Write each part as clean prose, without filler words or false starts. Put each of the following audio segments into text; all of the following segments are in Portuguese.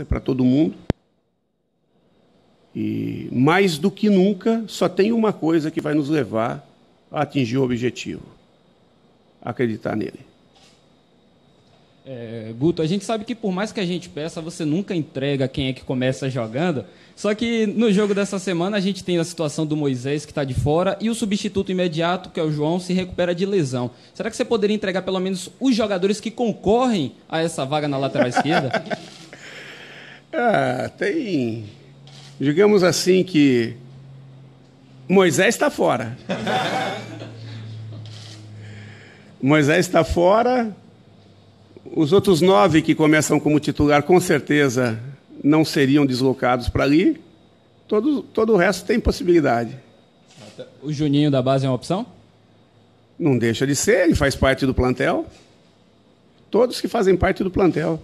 para todo mundo. E, mais do que nunca, só tem uma coisa que vai nos levar a atingir o objetivo: acreditar nele. Guto, a gente sabe que por mais que a gente peça, você nunca entrega quem é que começa jogando. Só que no jogo dessa semana a gente tem a situação do Moisés, que está de fora, e o substituto imediato, que é o João, se recupera de lesão. Será que você poderia entregar pelo menos os jogadores que concorrem a essa vaga na lateral esquerda? Tem... Digamos assim que Moisés está fora. Moisés está fora. Os outros 9 que começam como titular, com certeza, não seriam deslocados para ali. Todo o resto tem possibilidade. O Juninho da base é uma opção? Não deixa de ser, ele faz parte do plantel. Todos que fazem parte do plantel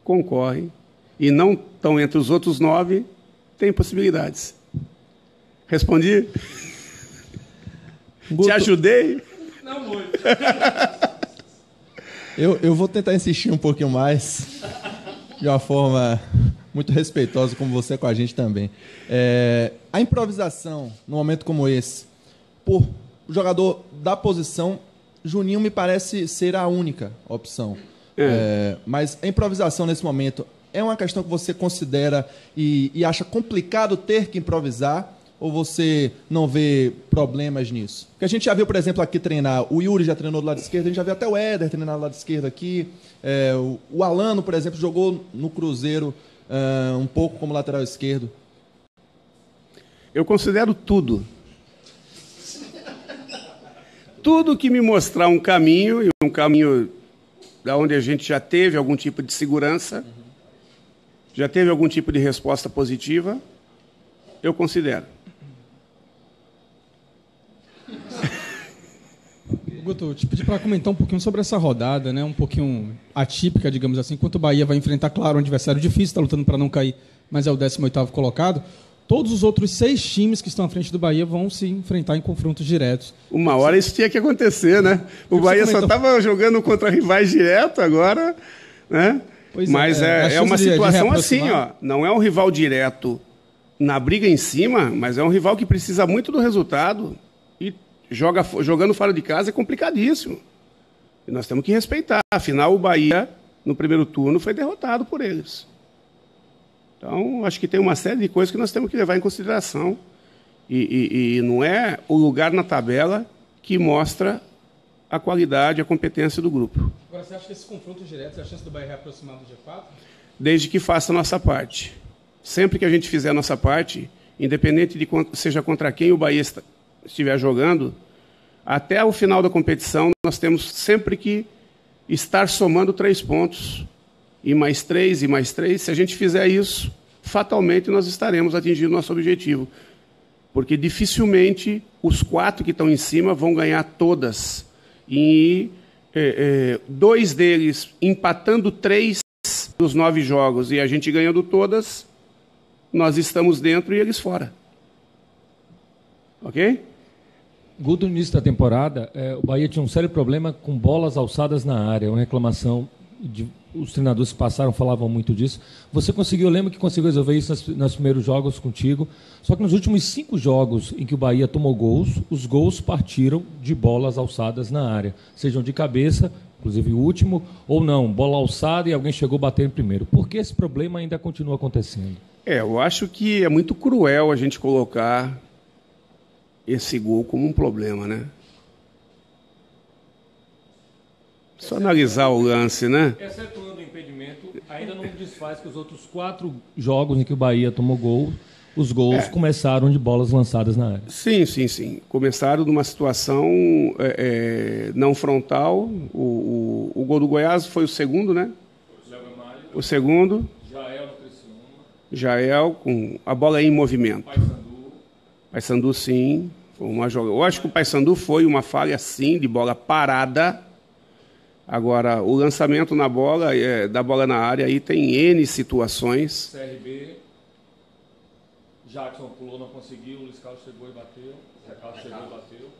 concorrem. E não estão entre os outros 9, têm possibilidades. Respondi? Guto... Te ajudei? Não muito. Eu vou tentar insistir um pouquinho mais, de uma forma muito respeitosa, como você com a gente também. A improvisação, num momento como esse, por o jogador da posição, Juninho me parece ser a única opção. Mas a improvisação nesse momento é uma questão que você considera e acha complicado ter que improvisar? Ou você não vê problemas nisso? Porque a gente já viu, por exemplo, aqui treinar, o Yuri já treinou do lado esquerdo, a gente já viu até o Éder treinar do lado esquerdo aqui, o Alano, por exemplo, jogou no Cruzeiro um pouco como lateral esquerdo. Eu considero tudo. Tudo que me mostrar um caminho, e um caminho da onde a gente já teve algum tipo de segurança, já teve algum tipo de resposta positiva, eu considero. Guto, te pedi para comentar um pouquinho sobre essa rodada, né? Um pouquinho atípica, digamos assim, enquanto o Bahia vai enfrentar, claro, um adversário difícil, está lutando para não cair, mas é o 18º colocado. Todos os outros 6 times que estão à frente do Bahia vão se enfrentar em confrontos diretos. Uma hora isso tinha que acontecer, né? O Bahia só estava jogando contra rivais direto agora, né? Mas é uma situação assim, ó. Não é um rival direto na briga em cima, mas é um rival que precisa muito do resultado. E jogando fora de casa é complicadíssimo. E nós temos que respeitar. Afinal, o Bahia, no primeiro turno, foi derrotado por eles. Então, acho que tem uma série de coisas que nós temos que levar em consideração. E não é o lugar na tabela que mostra a qualidade, a competência do grupo. Agora, você acha que esses confrontos diretos é a chance do Bahia reaproximar do G4? Desde que faça a nossa parte. Sempre que a gente fizer a nossa parte, independente de seja contra quem o Bahia estiver jogando, até o final da competição, nós temos sempre que estar somando 3 pontos. E mais 3, e mais 3. Se a gente fizer isso, fatalmente nós estaremos atingindo nosso objetivo. Porque dificilmente os 4 que estão em cima vão ganhar todas. E 2 deles empatando 3 dos 9 jogos e a gente ganhando todas, nós estamos dentro e eles fora. Ok? Guto, no início da temporada, o Bahia tinha um sério problema com bolas alçadas na área, uma reclamação, os treinadores que passaram falavam muito disso. Você conseguiu, eu lembro que conseguiu resolver isso nos primeiros jogos contigo, só que nos últimos 5 jogos em que o Bahia tomou gols, os gols partiram de bolas alçadas na área, sejam de cabeça, inclusive o último, ou não, bola alçada e alguém chegou a bater em primeiro. Por que esse problema ainda continua acontecendo? Eu acho que é muito cruel a gente colocar esse gol como um problema, né? Só analisar o lance, né? Excetuando o impedimento, ainda não desfaz que os outros 4 jogos em que o Bahia tomou gol, os gols começaram de bolas lançadas na área. Sim, sim, sim. Começaram numa situação não frontal. O gol do Goiás foi o segundo, né? O segundo. Jael no Criciúma. Jael com a bola em movimento. Paysandu, sim. Foi uma jogada. Eu acho que o Paysandu foi uma falha, sim, de bola parada. Agora, o lançamento na bola, da bola na área, aí tem N situações. CRB, Jackson pulou, não conseguiu, o Luiz Carlos chegou e bateu, Zé Carlos chegou e bateu.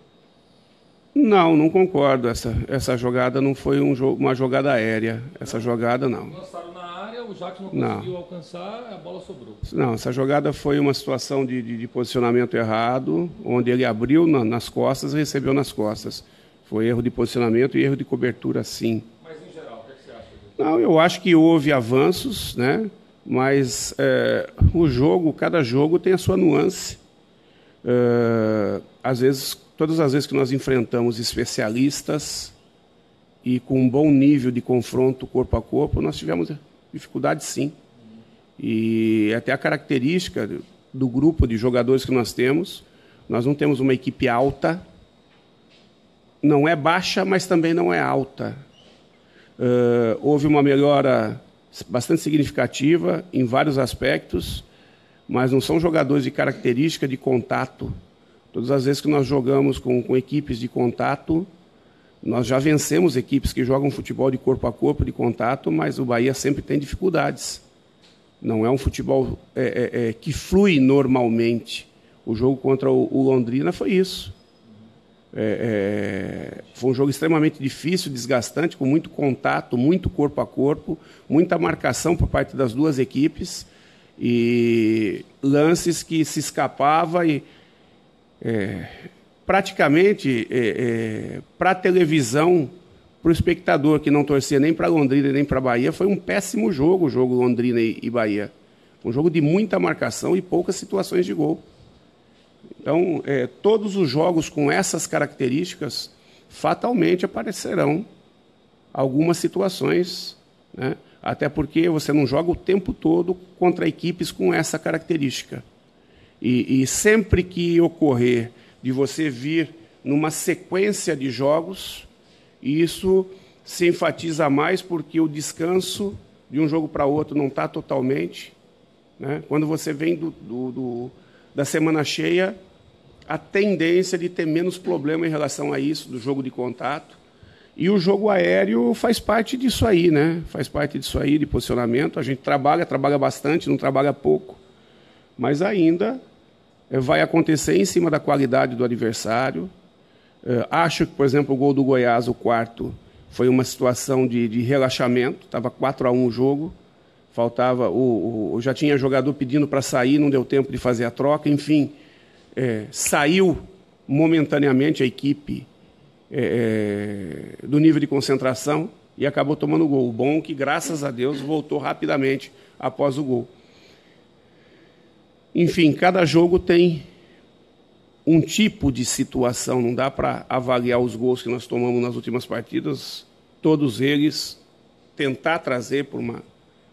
Não concordo. Essa jogada não foi uma jogada aérea. Essa jogada, não. Lançaram na área, o Jacques não conseguiu alcançar, a bola sobrou. Não, essa jogada foi uma situação de posicionamento errado, onde ele abriu nas costas e recebeu nas costas. Foi erro de posicionamento e erro de cobertura, sim. Mas, em geral, o que você acha disso? Não, eu acho que houve avanços, né? Mas cada jogo tem a sua nuance. Às vezes, todas as vezes que nós enfrentamos especialistas e com um bom nível de confronto corpo a corpo, nós tivemos dificuldade, sim. E até a característica do grupo de jogadores que nós não temos uma equipe alta, não é baixa, mas também não é alta. Houve uma melhora bastante significativa em vários aspectos, mas não são jogadores de característica de contato. Todas as vezes que nós jogamos com equipes de contato, nós já vencemos equipes que jogam futebol de corpo a corpo, de contato, mas o Bahia sempre tem dificuldades. Não é um futebol que flui normalmente. O jogo contra o Londrina foi isso. Foi um jogo extremamente difícil, desgastante, com muito contato, muito corpo a corpo, muita marcação por parte das duas equipes e lances que se escapava e praticamente para a televisão, para o espectador que não torcia nem para Londrina nem para Bahia, foi um péssimo jogo, o jogo Londrina e Bahia. Um jogo de muita marcação e poucas situações de gol. Então, todos os jogos com essas características, fatalmente aparecerão algumas situações, né? Até porque você não joga o tempo todo contra equipes com essa característica. E sempre que ocorrer de você vir numa sequência de jogos, isso se enfatiza mais porque o descanso de um jogo para outro não está totalmente, né? Quando você vem da semana cheia, a tendência de ter menos problema em relação a isso, do jogo de contato. E o jogo aéreo faz parte disso aí, né? Faz parte disso aí, de posicionamento. A gente trabalha bastante, não trabalha pouco. Mas ainda vai acontecer em cima da qualidade do adversário. Acho que, por exemplo, o gol do Goiás, o quarto, foi uma situação de relaxamento. Estava 4-1 o jogo. Faltava já tinha jogador pedindo para sair, não deu tempo de fazer a troca. Enfim, saiu momentaneamente a equipe do nível de concentração e acabou tomando o gol. O bom é que, graças a Deus, voltou rapidamente após o gol. Enfim, cada jogo tem um tipo de situação, não dá para avaliar os gols que nós tomamos nas últimas partidas, todos eles tentar trazer por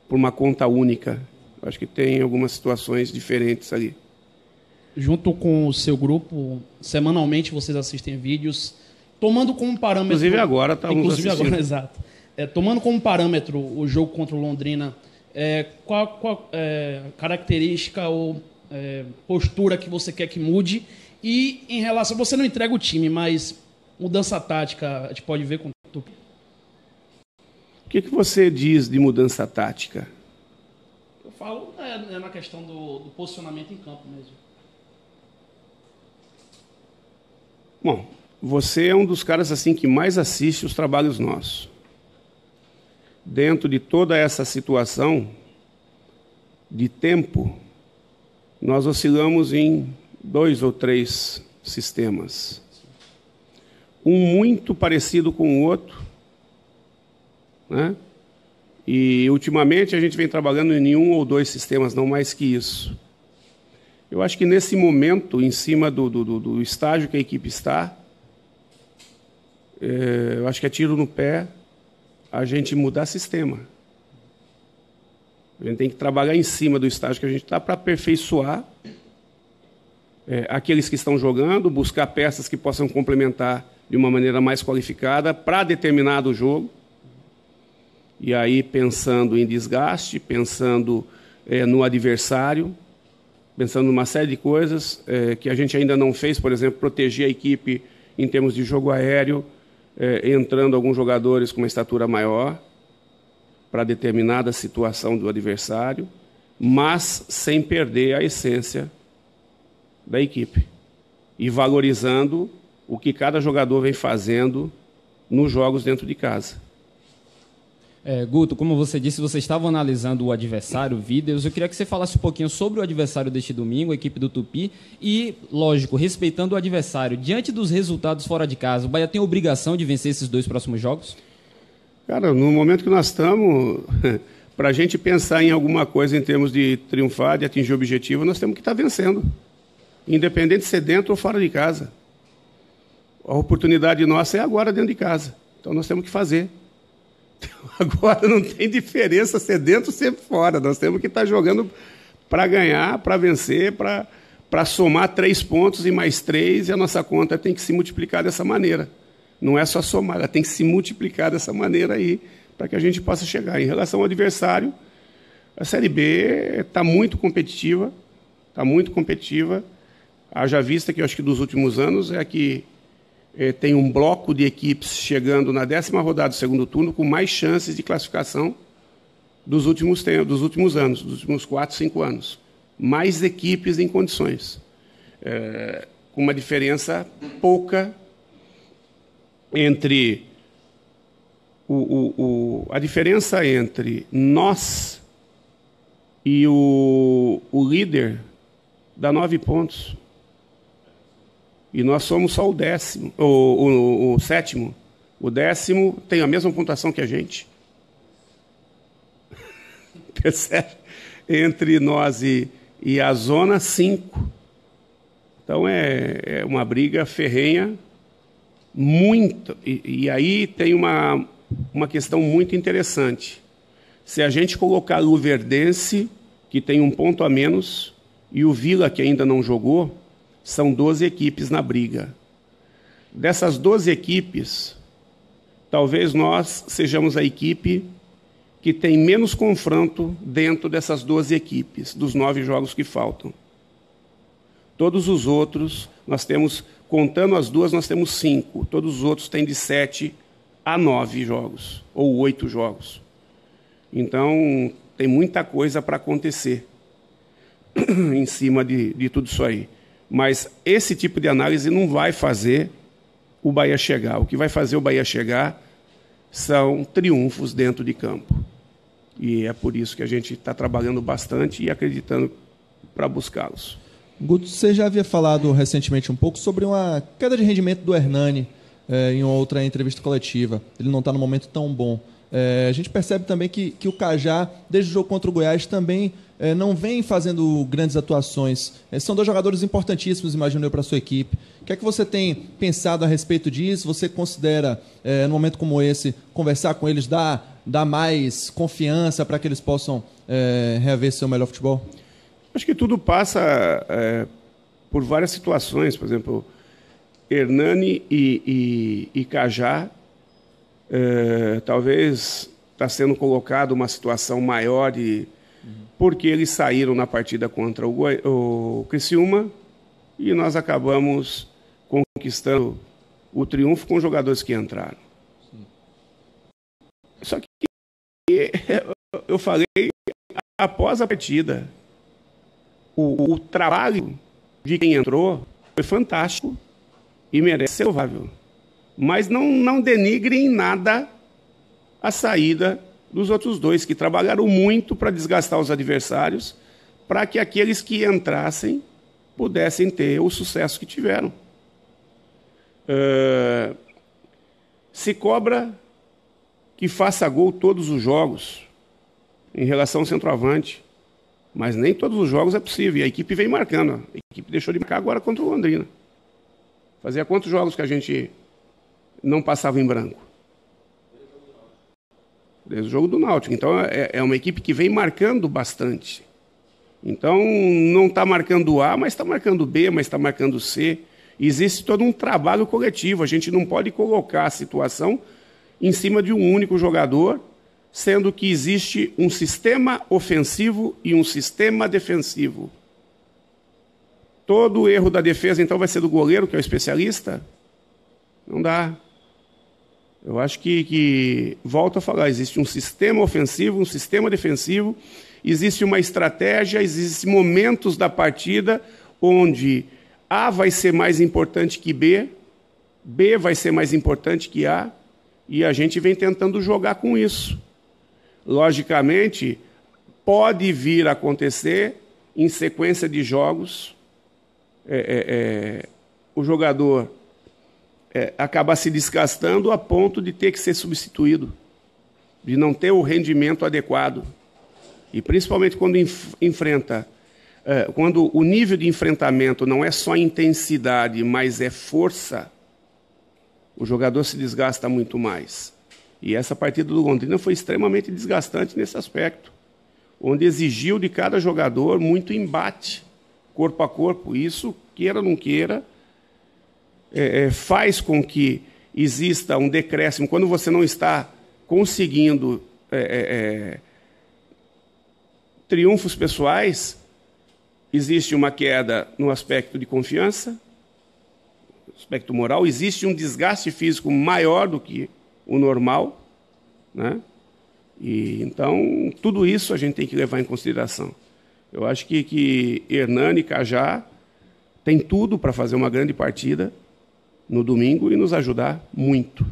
uma conta única. Acho que tem algumas situações diferentes ali. Junto com o seu grupo, semanalmente vocês assistem vídeos, tomando como parâmetro... Inclusive agora estávamos assistindo. Inclusive agora, exato. Tomando como parâmetro o jogo contra o Londrina, qual característica ou postura que você quer que mude? E em relação... Você não entrega o time, mas mudança tática, a gente pode ver com o... O que você diz de mudança tática? Eu falo na questão do posicionamento em campo mesmo. Bom, você é um dos caras assim que mais assiste os trabalhos nossos. Dentro de toda essa situação de tempo, nós oscilamos em 2 ou 3 sistemas. Um muito parecido com o outro, né? E, ultimamente, a gente vem trabalhando em 1 ou 2 sistemas, não mais que isso. Eu acho que, nesse momento, em cima do estágio que a equipe está, eu acho que é tiro no pé a gente mudar sistema. A gente tem que trabalhar em cima do estágio que a gente está para aperfeiçoar aqueles que estão jogando, buscar peças que possam complementar de uma maneira mais qualificada para determinado jogo. E aí, pensando em desgaste, pensando no adversário, pensando numa série de coisas que a gente ainda não fez, por exemplo, proteger a equipe em termos de jogo aéreo, entrando alguns jogadores com uma estatura maior para determinada situação do adversário, mas sem perder a essência da equipe e valorizando o que cada jogador vem fazendo nos jogos dentro de casa. Guto, como você disse, você estava analisando o adversário, vídeos. Eu queria que você falasse um pouquinho sobre o adversário deste domingo, a equipe do Tupi, e, lógico, respeitando o adversário. Diante dos resultados fora de casa, o Bahia tem a obrigação de vencer esses 2 próximos jogos? Cara, no momento que nós estamos, para a gente pensar em alguma coisa em termos de triunfar, de atingir o objetivo, nós temos que estar vencendo, independente de ser dentro ou fora de casa. A oportunidade nossa é agora dentro de casa, então nós temos que fazer. Agora não tem diferença ser dentro ou ser fora. Nós temos que estar jogando para ganhar, para vencer, para somar 3 pontos e mais 3, e a nossa conta tem que se multiplicar dessa maneira. Não é só somar, ela tem que se multiplicar dessa maneira aí, para que a gente possa chegar. Em relação ao adversário, a Série B está muito competitiva, Haja vista que eu acho que dos últimos anos é que tem um bloco de equipes chegando na 10ª rodada do segundo turno com mais chances de classificação dos últimos anos, dos últimos 4, 5 anos. Mais equipes em condições. Com uma diferença pouca entre... a diferença entre nós e o líder dá 9 pontos. E nós somos só o 10º, o 7º. O 10º tem a mesma pontuação que a gente. Percebe? Entre nós e a zona, 5. Então é uma briga ferrenha, muito. E aí tem uma questão muito interessante. Se a gente colocar o Luverdense, que tem 1 ponto a menos, e o Vila, que ainda não jogou, são 12 equipes na briga. Dessas 12 equipes, talvez nós sejamos a equipe que tem menos confronto dentro dessas 12 equipes, dos 9 jogos que faltam. Todos os outros, nós temos, contando as 2, nós temos 5. Todos os outros têm de 7 a 9 jogos, ou 8 jogos. Então, tem muita coisa para acontecer em cima de tudo isso aí. Mas esse tipo de análise não vai fazer o Bahia chegar. O que vai fazer o Bahia chegar são triunfos dentro de campo. E é por isso que a gente está trabalhando bastante e acreditando para buscá-los. Guto, você já havia falado recentemente um pouco sobre uma queda de rendimento do Hernani em outra entrevista coletiva. Ele não está num momento tão bom. A gente percebe também que o Cajá, desde o jogo contra o Goiás, também não vem fazendo grandes atuações. São 2 jogadores importantíssimos, imagino eu, para a sua equipe. O que é que você tem pensado a respeito disso? Você considera, num momento como esse, conversar com eles, dar mais confiança para que eles possam reaver seu melhor futebol? Acho que tudo passa por várias situações. Por exemplo, Hernani e Cajá, talvez está sendo colocado uma situação maior porque eles saíram na partida contra o Criciúma e nós acabamos conquistando o triunfo com os jogadores que entraram. Sim. Só que eu falei após a partida, o trabalho de quem entrou foi fantástico e merece ser louvável. Mas não denigre em nada a saída dos outros 2, que trabalharam muito para desgastar os adversários, para que aqueles que entrassem pudessem ter o sucesso que tiveram. Se cobra que faça gol todos os jogos em relação ao centroavante, mas nem todos os jogos é possível. E a equipe vem marcando. A equipe deixou de marcar agora contra o Londrina. Fazia quantos jogos que a gente não passava em branco? Desde o jogo do Náutico. Então, é uma equipe que vem marcando bastante. Então, não está marcando A, mas está marcando B, mas está marcando C. Existe todo um trabalho coletivo. A gente não pode colocar a situação em cima de um único jogador, sendo que existe um sistema ofensivo e um sistema defensivo. Todo erro da defesa, então, vai ser do goleiro, que é o especialista? Não dá. Eu acho que volto a falar, existe um sistema ofensivo, um sistema defensivo, existe uma estratégia, existem momentos da partida onde A vai ser mais importante que B, B vai ser mais importante que A, e a gente vem tentando jogar com isso. Logicamente, pode vir a acontecer, em sequência de jogos, o jogador acabar se desgastando a ponto de ter que ser substituído, de não ter o rendimento adequado. E principalmente quando enfrenta, quando o nível de enfrentamento não é só intensidade, mas é força, o jogador se desgasta muito mais. E essa partida do Londrina foi extremamente desgastante nesse aspecto, onde exigiu de cada jogador muito embate, corpo a corpo. Isso, queira ou não queira, faz com que exista um decréscimo. Quando você não está conseguindo triunfos pessoais, existe uma queda no aspecto de confiança, aspecto moral, existe um desgaste físico maior do que o normal, né? E então tudo isso a gente tem que levar em consideração. Eu acho que Hernani e Cajá tem tudo para fazer uma grande partida no domingo e nos ajudar muito.